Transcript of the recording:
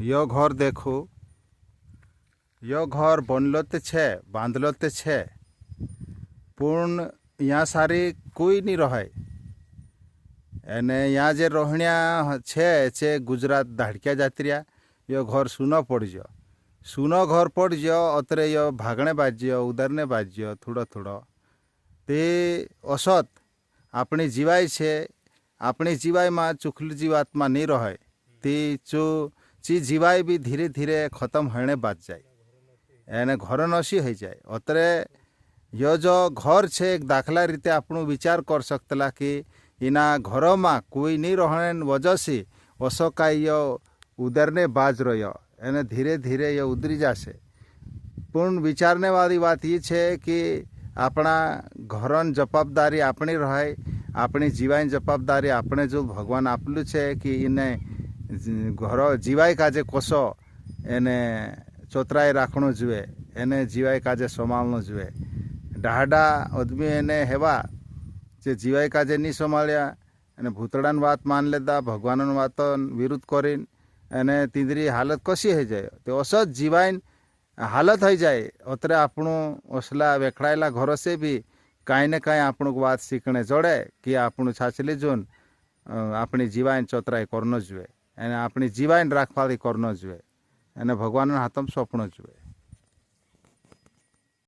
यो घर देखो, यो घर बनलो ते छे, बांधलो ते छे, पूर्ण यहाँ सारी कोई नहीं रहे। एने यहाँ जे रोहणिया छे गुजरात धाड़किया जाती रहा। यो घर सुनो पड़ जो, सुनो घर पड़ जो, अतरे यो भागने बाज्यो, उधरने बाज्यो थोड़ा थोड़ा ते असत अपनी जीवाय छे। अपनी जीवाय में चुखल जीवात्मा नहीं रहे ते ची जीवाय भी धीरे धीरे खत्म होने बाज जाए, एने घर नशी हो जाए। अतरे यो जो घर छे एक दाखला रीते आपणु विचार कर सकतला कि इना घरों में कोई नहीं रहने वजह से असोकाय यो उदरने बाज रह्यो, एने धीरे धीरे यो उदरी जासे। पूर्ण विचारने वाली बात ये छे कि अपना घरन जवाबदारी अपनी रहे, अपनी जीवाय जवाबदारी अपने जो भगवान आपलू छे कि इने घर जीवाय काजे कोसो एने चोतराई राखणो जुए, एने जीवाय काजे संभाळनो जुए। डाहडा आदमी एने हेवा जे जीवाय काजे नहीं संभाळ्या अने भूतड़ान बात मान लेता, भगवान बात विरुद्ध करीन अने तींदरी हालत कशी हो जाए तो असत जीवाय हालत हो जाए। अतरे आपणु असला वेखड़ायेला घर से भी काई ने काई आपणु बात सीखने जड़े कि आपणु छाछली जोन अपनी जीवाय चोतराई करनो जुए, एने अपनी जीवाय राखवाली करनो जुए, एने भगवान हाथम सौंपणो जुए।